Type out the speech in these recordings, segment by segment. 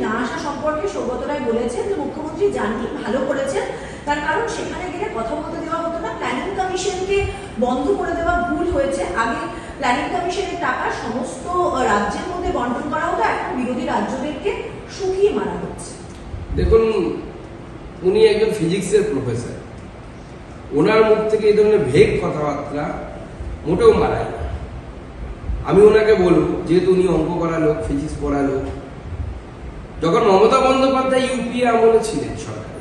না আসা সম্পর্কে সৌগত রায় বলেছেন যে মুখ্যমন্ত্রী জাননি, ভালো করেছেন, তার কারণ সেখানে গেলে কথা বলতে দেওয়া হতো না, প্ল্যানিং কমিশনকে বন্ধ করে দেওয়া ভুল হয়েছে। আগে প্ল্যানিং কমিশনের টাকা সমস্ত রাজ্যের মধ্যে বন্টন করা হতো, এখন বিরোধী রাজ্যদেরকে শুকিয়ে মারা হচ্ছে। দেখুন, উনি একজন ফিজিক্সের প্রফেসর, ওনার মুখ থেকে এই ধরনের ভেগ কথাবার্তা মোটেও মানায় না। আমি ওনাকে বলবো, যেহেতু উনি অঙ্ক করা লোক, ফিজিক্স পড়া লোক, যখন মমতা বন্দ্যোপাধ্যায় ইউপিএ আমলে ছিলেন সরকারে,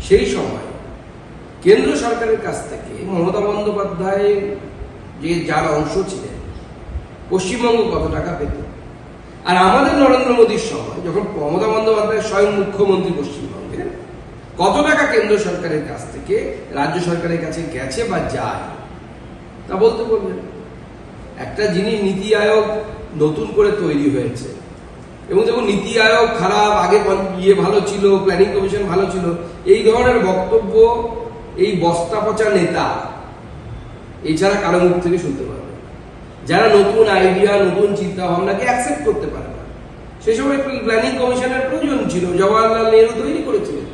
সেই সময় কেন্দ্র সরকারের কাছ থেকে মমতা বন্দ্যোপাধ্যায় যে যার অংশ ছিলেন, পশ্চিমবঙ্গ কত টাকা পেত, আর আমাদের নরেন্দ্র মোদীর সময় যখন মমতা বন্দ্যোপাধ্যায় স্বয়ং মুখ্যমন্ত্রী পশ্চিমবঙ্গের, কত টাকা কেন্দ্র সরকারের কাছ থেকে রাজ্য সরকারের কাছে গেছে বা যায় তা বলতে বলবেন। একটা জিনিস নীতি আয়োগ নতুন করে তৈরি হয়েছে, এবং যখন নীতি আয়োগ খারাপ, আগে ভালো ছিল, প্ল্যানিং কমিশন ভালো ছিল, এই ধরনের বক্তব্য এই বস্তা পচা নেতা এছাড়া কারো মুখ থেকে শুনতে পারবে না, যারা নতুন আইডিয়া, নতুন চিন্তা ভাবনাকে অ্যাকসেপ্ট করতে পারে না। সেই সময় প্ল্যানিং কমিশনের প্রয়োজন ছিল, জওয়াহরলাল নেহরু তৈরি করেছিলেন।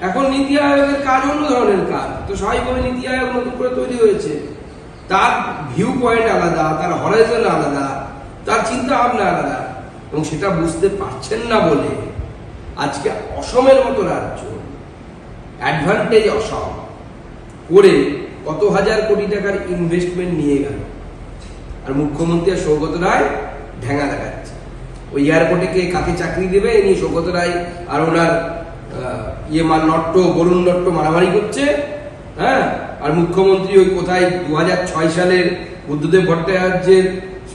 এখন নীতি আয়োগের কাজ অন্য ধরনের কাজ, তো স্বাভাবিকভাবে নীতি আয়োগ নতুন করে তৈরি হয়েছে, তার ভিউ পয়েন্ট আলাদা, তার হরাইজন আলাদা, তার চিন্তা ভাবনা আলাদা, এবং সেটা বুঝতে পারছেন না বলে আজকে অসমের মতো রাজ্য অ্যাডভান্টেজ অসম করে কত হাজার কোটি টাকার ইনভেস্টমেন্ট নিয়ে গেল, আর মুখ্যমন্ত্রী আর সৌগত রায় ঢেঙা দেখাচ্ছে। ওই এয়ারপোর্টে কে কাকে চাকরি দেবে এ নিয়ে সৌগত রায় আর ওনার বরুণ নট্ট মারামারি করছে, হ্যাঁ, আর মুখ্যমন্ত্রী ওই কোথায় 2006 সালের বুদ্ধদেব ভট্টাচার্যের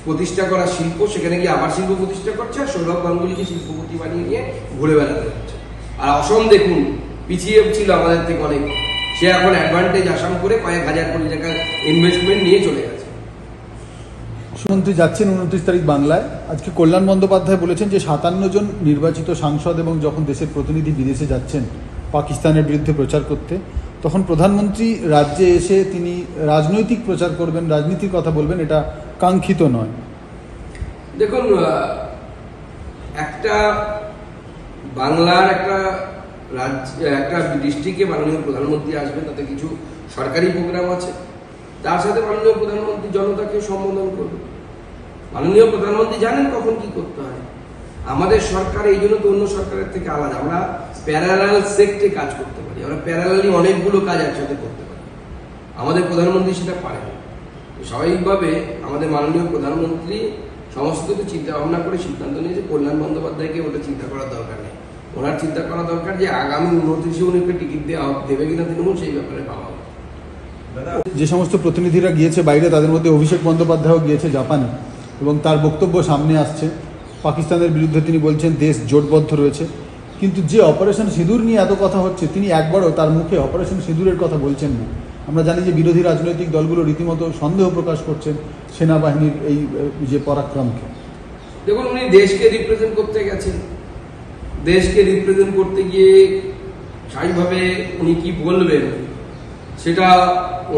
প্রতিষ্ঠা করা শিল্প, সেখানে গিয়ে আবার শিল্প প্রতিষ্ঠা করছে, আর সৌরভ গাঙ্গুলিকে শিল্পপতি বানিয়ে নিয়ে ঘুরে বেড়াতে হচ্ছে। আর অসম দেখুন, পিছিয়ে ছিল আমাদের থেকে অনেক, সে এখন অ্যাডভান্টেজ আসাম করে কয়েক হাজার কোটি টাকার ইনভেস্টমেন্ট নিয়ে চলে গেছে। মুখ্যমন্ত্রী যাচ্ছেন 29 তারিখ বাংলায়। আজকে কল্যাণ বন্দ্যোপাধ্যায় বলেছেন যে 57 জন নির্বাচিত সাংসদ এবং যখন দেশের প্রতিনিধি বিদেশে যাচ্ছেন পাকিস্তানের বিরুদ্ধে প্রচার করতে, তখন প্রধানমন্ত্রী রাজ্যে এসে তিনি রাজনৈতিক প্রচার করবেন, রাজনীতির কথা বলবেন, এটা কাঙ্ক্ষিত নয়। দেখুন, একটা বাংলার একটা রাজ্য, একটা ডিস্ট্রিক্টে মাননীয় প্রধানমন্ত্রী আসবেন, তাতে কিছু সরকারি প্রোগ্রাম আছে, তার সাথে মাননীয় প্রধানমন্ত্রী জনতাকে সম্বোধন করবে। মাননীয় প্রধানমন্ত্রী জানেন কখন কি করতে হয়। আমাদের সরকার এই জন্য তো অন্য সরকারের থেকে আলাদা, আমরা প্যারালাল সেক্টে কাজ করতে পারি, আমরা প্যারালালি অনেকগুলো কাজ একসাথে করতে পারি। আমাদের প্রধানমন্ত্রী সেটা পারেন। স্বাভাবিকভাবে আমাদের মাননীয় প্রধানমন্ত্রী সমস্ত কিছু চিন্তা ভাবনা করে সিদ্ধান্ত নিয়েছে, কল্যাণ বন্দ্যোপাধ্যায়কে ওটা চিন্তা করার দরকার নেই। ওনার চিন্তা করা দরকার যে আগামী 29 উনিকে টিকিট দেবে কিনা তৃণমূল, সেই ব্যাপারে ভাবা। যে সমস্ত প্রতিনিধিরা গিয়েছে বাইরে, তাদের মধ্যে অভিষেক বন্দ্যোপাধ্যায়ও গিয়েছে জাপানে, এবং তার বক্তব্য সামনে আসছে। পাকিস্তানের বিরুদ্ধে তিনি বলছেন দেশ জোটবদ্ধ রয়েছে, কিন্তু যে অপারেশন সিঁদুর নিয়ে এত কথা হচ্ছে, তিনি একবারও তার মুখে অপারেশন সিঁদুরের কথা বলছেন না। আমরা জানি যে বিরোধী রাজনৈতিক দলগুলো রীতিমতো সন্দেহ প্রকাশ করছেন সেনাবাহিনীর এই যে পরাক্রমকে। দেখুন, উনি দেশকে রিপ্রেজেন্ট করতে গেছেন, দেশকে রিপ্রেজেন্ট করতে গিয়ে স্বাভাবিকভাবে উনি কি বলবেন সেটা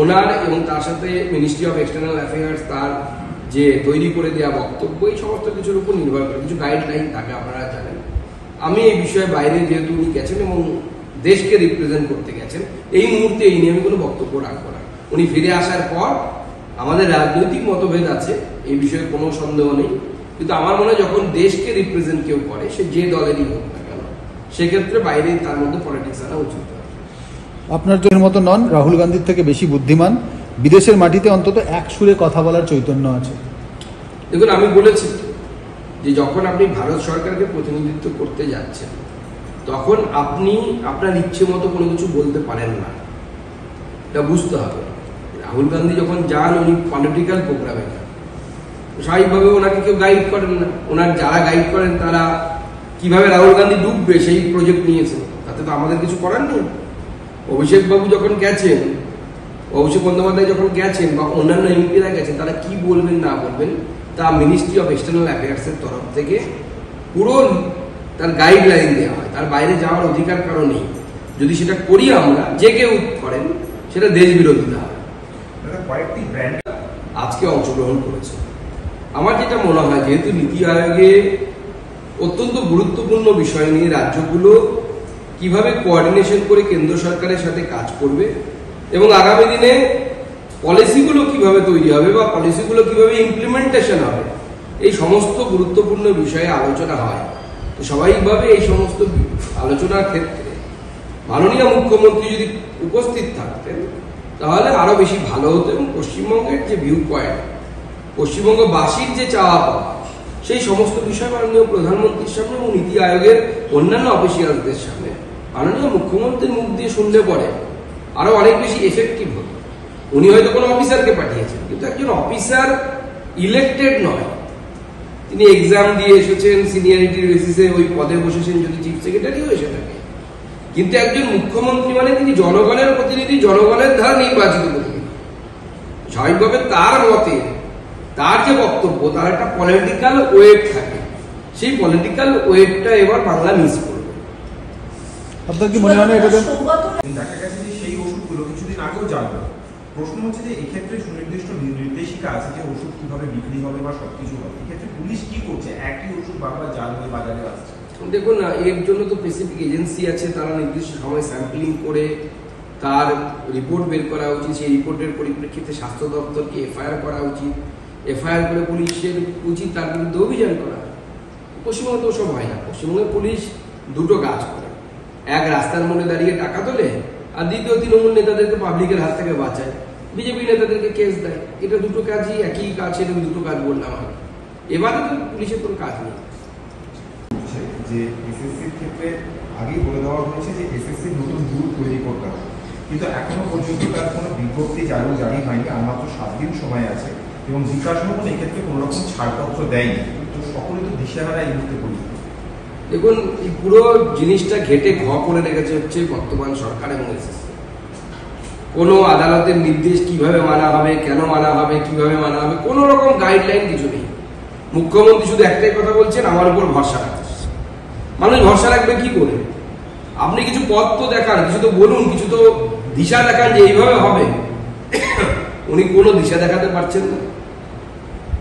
ওনার এবং তার সাথে মিনিস্ট্রি অফ এক্সটার্নাল অ্যাফেয়ার্স তার যে তৈরি করে দেওয়া বক্তব্য, এই সমস্ত কিছুর উপর নির্ভর করে। কিছু গাইডলাইন থাকে, আপনারা জানেন। আমি এই বিষয়ে বাইরে যেহেতু উনি গেছেন এবং দেশকে রিপ্রেজেন্ট করতে গেছেন, এই মুহূর্তে এই নিয়ে আমি কোনো বক্তব্য রাখবো না। উনি ফিরে আসার পর আমাদের রাজনৈতিক মতভেদ আছে, এই বিষয়ে কোনো সন্দেহ নেই, কিন্তু আমার মনে হয় যখন দেশকে রিপ্রেজেন্ট কেউ করে, সে যে দলেরই হোক না কেন, সেক্ষেত্রে বাইরে তার মধ্যে পলিটিক্স আনা উচিত। আপনার জনের মতো নন, রাহুল গান্ধীর থেকে বেশি বুদ্ধিমান, বিদেশের মাটিতে অন্তত এক সুরে কথা বলার চৈতন্য আছে। দেখুন, আমি বলেছি যে যখন আপনি ভারত সরকারকে প্রতিনিধিত্ব করতে যাচ্ছেন, তখন আপনি আপনার ইচ্ছে মতো কোনো কিছু বলতে পারেন না, এটা বুঝতে হবে। রাহুল গান্ধী যখন যান, উনি পলিটিক্যাল প্রোগ্রামে যান, স্বাভাবিকভাবে ওনাকে কেউ গাইড করেন না। ওনার যারা গাইড করেন তারা কিভাবে রাহুল গান্ধী ডুববে সেই প্রজেক্ট নিয়েছে, তাতে তো আমাদের কিছু করার নেই। অভিষেক বাবু যখন গেছেন, অভিষেক বন্দ্যোপাধ্যায় যখন গেছেন, বা অন্যান্য এমপিরা গেছেন, তারা কি বলবেন না বলবেন তা মিনিস্ট্রি অফ এক্সটার্নাল অ্যাফেয়ার্সের তরফ থেকে পুরো তার গাইডলাইন দেওয়া হয়। তার বাইরে যাওয়ার অধিকার কারো নেই। যদি সেটা করি আমরা, যে কেউ করেন, সেটা দেশ বিরোধিতা হয়। কয়েকটি ব্র্যান্ড আজকে অংশগ্রহণ করেছে। আমার যেটা মনে হয়, যেহেতু নীতি আয়োগে অত্যন্ত গুরুত্বপূর্ণ বিষয় নিয়ে রাজ্যগুলো কিভাবে কোঅর্ডিনেশন করে কেন্দ্র সরকারের সাথে কাজ করবে এবং আগামী দিনে পলিসিগুলো কিভাবে তৈরি হবে বা পলিসিগুলো কিভাবে ইমপ্লিমেন্টেশন হবে, এই সমস্ত গুরুত্বপূর্ণ বিষয়ে আলোচনা হয়। তো স্বাভাবিকভাবে এই সমস্ত আলোচনার ক্ষেত্রে মাননীয় মুখ্যমন্ত্রী যদি উপস্থিত থাকতেন তাহলে আরো বেশি ভালো হতো এবং পশ্চিমবঙ্গের যে ভিউ পয়েন্ট, পশ্চিমবঙ্গবাসীর যে চাওয়া পাওয়া, সেই সমস্ত বিষয় মাননীয় প্রধানমন্ত্রীর সামনে এবং নীতি আয়োগের অন্যান্য অফিসিয়ালদের সামনে মাননীয় মুখ্যমন্ত্রীর মুখ দিয়ে শুনলে পরে আরো অনেক বেশি এফেক্টিভ হতো। উনি হয়তো কোনো অফিসারকে পাঠিয়েছেন, কিন্তু একজন অফিসার ইলেক্টেড নয়, তিনি এক্সাম দিয়ে এসেছেন, সিনিয়রিটির বেসিসে ওই পদে বসেছেন যদি চিফ সেক্রেটারিও এসে থাকে, কিন্তু একজন মুখ্যমন্ত্রী মানে তিনি জনগণের প্রতিনিধি, জনগণের দ্বারা নির্বাচিত প্রতিনিধি। স্বাভাবিকভাবে তার মতে তার যে বক্তব্য তার একটা পলিটিক্যাল ওয়েট থাকে, সেই পলিটিক্যাল ওয়েটটা এবার বাংলা মিস করবে। আপনার কি মনে হয় না এটাতে দেখা গেছে যে সেই ওষুধগুলো কিছুদিন আগেও জানলো। প্রশ্ন হচ্ছে যে এক্ষেত্রে সুনির্দিষ্ট নির্দেশিকা আছে যে ওষুধ কিভাবে বিক্রি হবে বা সবকিছু হবে, এক্ষেত্রে পুলিশ কি করছে? একই ওষুধ বারবার জাল হয়ে বাজারে আসছে। দেখুন না, এর জন্য তো স্পেসিফিক এজেন্সি আছে, তারা নির্দিষ্ট সময় স্যাম্পলিং করে তার রিপোর্ট বের করা উচিত। সেই রিপোর্টের পরিপ্রেক্ষিতে স্বাস্থ্য দপ্তরকে এফআইআর করা উচিত, এফআইআর করে পুলিশের উচিত তার বিরুদ্ধে অভিযান করা। পশ্চিমবঙ্গে তো সব হয় না। পশ্চিমবঙ্গের পুলিশ দুটো কাজ করে, এক রাস্তার মধ্যে দাঁড়িয়ে টাকা তোলে, আর দ্বিতীয় তৃণমূল নেতাদেরকে পাবলিকের হাত থেকে বাঁচায়, বিজেপি নেতাদেরকে কেস দেয়। এটা দুটো কাজই একই কাজ, সেটা আমি দুটো কাজ বললাম। আমি এবারে তো পুলিশের কোনো কাজ নেই। যে এসএসসির ক্ষেত্রে আগেই বলে দেওয়া হয়েছে যে এসএসসির নতুন গ্রুপ তৈরি করতে হবে, কিন্তু এখনো পর্যন্ত তার কোনো বিজ্ঞপ্তি জারি হয়নি। আর মাত্র 7 দিন সময় আছে এবং বিকাশ ভবন এক্ষেত্রে কোনো রকম ছাড়পত্র দেয়নি। তো সকলে তো দিশেহারা এই মুহূর্তে করি। দেখুন, এই পুরো জিনিসটা ঘেটে করে রেখেছে হচ্ছে বর্তমান সরকার এবং এসএসসি। কোনো আদালতের নির্দেশ কিভাবে মানা হবে, কেন মানা হবে, কিভাবে মানা হবে, কোনো রকম গাইডলাইন কিছু নেই। মুখ্যমন্ত্রী শুধু একটাই কথা বলছেন, আমার উপর ভরসা রাখছে। মানুষ ভরসা রাখবে কি করে? আপনি কিছু পথ তো দেখান, কিছু তো বলুন, কিছু তো দিশা দেখান যে এইভাবে হবে। উনি কোনো দিশা দেখাতে পারছেন না।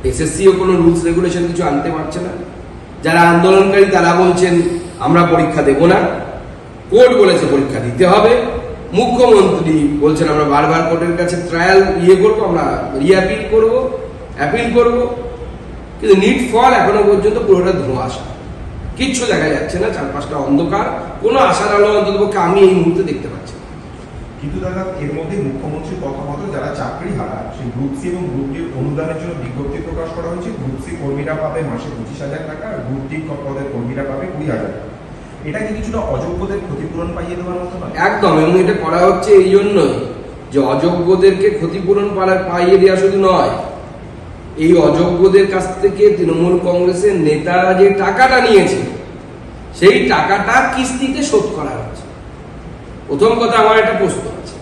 এসএসসিও কোনো রুলস রেগুলেশন কিছু আনতে পারছে না। যারা আন্দোলনকারী তারা বলছেন আমরা পরীক্ষা দেব না, কোর্ট বলেছে পরীক্ষা দিতে হবে। মুখ্যমন্ত্রী বলছেন আমরা বারবার কোর্টের কাছে ট্রায়াল করবো, আমরা রিঅ্যাপিল করবো, অ্যাপিল করবো, কিন্তু নিট ফল এখনো পর্যন্ত পুরোটা ধোঁয়াশা, কিচ্ছু দেখা যাচ্ছে না। চারপাশটা অন্ধকার, কোনো আশার আলো অন্ততপক্ষে আমি এই মুহূর্তে দেখতে পাচ্ছি। কিন্তু দাদা, এর মধ্যে মুখ্যমন্ত্রীর কথা মতো যারা চাকরি হারা সেই গ্রুপ সি এবং গ্রুপ ডির অনুদানের জন্য বিজ্ঞপ্তি প্রকাশ করা হয়েছে। গ্রুপ সি কর্মীরা পাবে মাসে 25,000 টাকা, আর গ্রুপ ডি পদের কর্মীরা পাবে 20,000 টাকা। এটা কি কিছুটা অযোগ্যদের ক্ষতিপূরণ পাইয়ে দেওয়ার মতো নয়? একদম, এবং এটা করা হচ্ছে এই জন্যই যে অযোগ্যদেরকে ক্ষতিপূরণ পাইয়ে দেওয়া শুধু নয়, এই অযোগ্যদের কাছ থেকে তৃণমূল কংগ্রেসের নেতারা যে টাকাটা নিয়েছে সেই টাকাটা কিস্তিতে শোধ করা হচ্ছে। প্রথম কথা, আমার একটা প্রশ্ন আছে,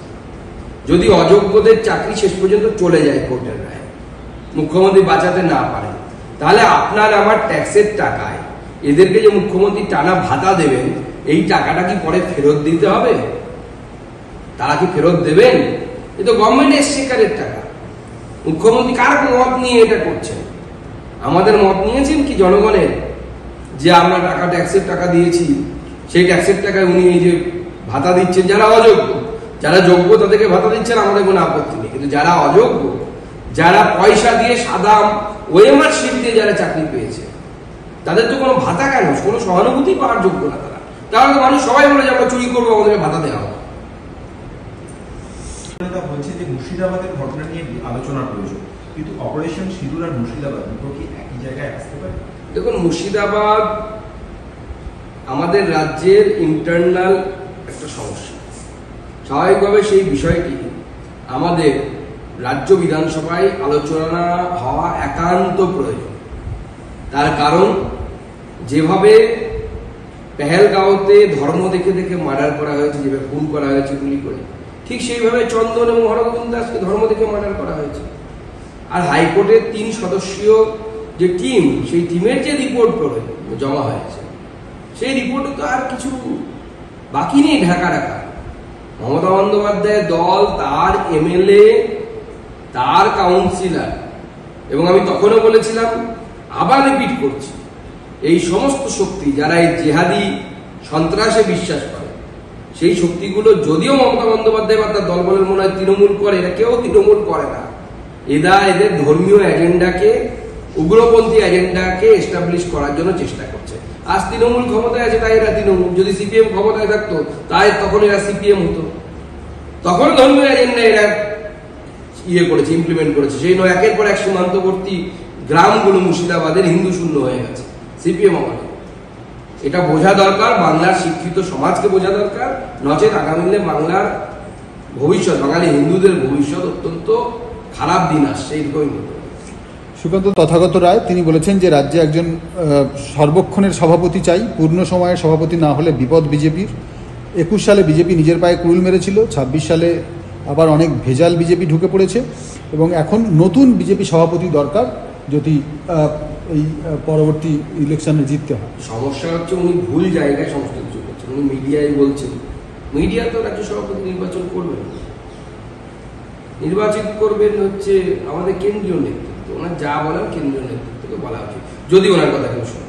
যদি অযোগ্যদের চাকরি শেষ পর্যন্ত চলে যায় কোর্টের রায়, মুখ্যমন্ত্রী বাঁচাতে না পারে, তাহলে আপনার আমার ট্যাক্সের টাকায় এদেরকে যে মুখ্যমন্ত্রী টানা ভাতা দেবেন, এই টাকাটা কি পরে ফেরত দিতে হবে? তারা কি ফেরত দেবেন? এ তো গভর্নমেন্ট এক্সচেকারের টাকা। মুখ্যমন্ত্রী কার মত নিয়ে এটা করছেন? আমাদের মত নিয়েছেন কি জনগণের? যে আমরা টাকা ট্যাক্সের টাকা দিয়েছি, সেই ট্যাক্সের টাকায় উনি এই যে ভাতা দিচ্ছেন যারা অযোগ্য, যারা যোগ্য তাদেরকে ভাতা দিচ্ছেন, আমাদের কোনো আপত্তি নেই। কিন্তু যারা অযোগ্য, যারা পয়সা দিয়ে সাদা ওএমআর শিট দিয়ে যারা চাকরি পেয়েছে, তাদের তো কোনো ভাতা কেন, কোনো সহানুভূতি পাওয়ার যোগ্য না তারা। তাহলে তো মানুষ সবাই বলে যে আমরা চুরি করবো, আমাদেরকে ভাতা দেওয়া হবে। বলছে যে মুর্শিদাবাদের ঘটনা নিয়ে আলোচনার প্রয়োজন, কিন্তু অপারেশন সিঁদুর আর মুর্শিদাবাদ দুটো কি একই জায়গায় আসতে পারে? দেখুন, মুর্শিদাবাদ আমাদের রাজ্যের ইন্টারনাল একটা সমস্যা। স্বাভাবিকভাবে সেই বিষয়টি আমাদের রাজ্য বিধানসভায় আলোচনা হওয়া একান্ত প্রয়োজন। তার কারণ, যেভাবে পেহেলগাঁওতে ধর্ম দেখে দেখে মার্ডার করা হয়েছে, যেভাবে খুন করা হয়েছে গুলি করে, ঠিক সেইভাবে চন্দন এবং হরগোবিন্দ দাসকে ধর্ম দেখে মার্ডার করা হয়েছে। আর হাইকোর্টের 3 সদস্যীয় যে টিম, সেই টিমের যে রিপোর্ট জমা হয়েছে, সেই রিপোর্টে তো আর কিছু বাকি নেই ঢাকা রাখা। মমতা বন্দ্যোপাধ্যায়ের দল, তার এমএলএ, তার কাউন্সিলর, এবং আমি তখনও বলেছিলাম, আবার রিপিট করছি, এই সমস্ত শক্তি যারা এই জেহাদি সন্ত্রাসে বিশ্বাস করে, সেই শক্তিগুলো যদিও মমতা বন্দ্যোপাধ্যায় বা তার দলবলের মনে হয় তৃণমূল করে, এরা কেউ তৃণমূল করে না। এরা এদের ধর্মীয় এজেন্ডাকে, উগ্রপন্থী এজেন্ডাকে এস্টাবলিশ করার জন্য চেষ্টা করছে। আজ তৃণমূল ক্ষমতায় আছে তাই এরা তৃণমূল, যদি সিপিএম ক্ষমতায় থাকতো তাই তখন এরা সিপিএম হতো। তখন ধর্মীয় এজেন্ডা এরা করেছে, ইমপ্লিমেন্ট করেছে। সেই নয় একের পর এক সীমান্তবর্তী গ্রামগুলো মুর্শিদাবাদের হিন্দু শূন্য হয়ে গেছে সিপিএম আমাদের। এটা বোঝা দরকার, বাংলার শিক্ষিত সমাজকে বোঝা দরকার, নচেত আগামী দিনে বাংলার ভবিষ্যৎ, বাঙালি হিন্দুদের ভবিষ্যৎ অত্যন্ত খারাপ দিন আসছে। এইরকমই হতো। সুকান্ত তথাগত রায় তিনি বলেছেন যে রাজ্যে একজন সর্বক্ষণের সভাপতি চাই, পূর্ণ সময়ের সভাপতি না হলে বিপদ বিজেপির। 21 সালে বিজেপি নিজের পায়ে কুড়ুল মেরেছিল, 26 সালে আবার অনেক ভেজাল বিজেপি ঢুকে পড়েছে এবং এখন নতুন বিজেপি সভাপতি দরকার যদি এই পরবর্তী ইলেকশনে জিততে হয়। সমস্যা হচ্ছে উনি ভুল জায়গায় সমস্ত কিছু করছেন। উনি মিডিয়ায় বলছেন, মিডিয়া তো রাজ্য সভাপতি নির্বাচন করবেন, নির্বাচিত করবেন হচ্ছে আমাদের কেন্দ্রীয় নেতৃত্ব। ওনার যা বলেন কেন্দ্রীয় নেতৃত্বকে বলা উচিত, যদি ওনার কথা কেউ শুনে।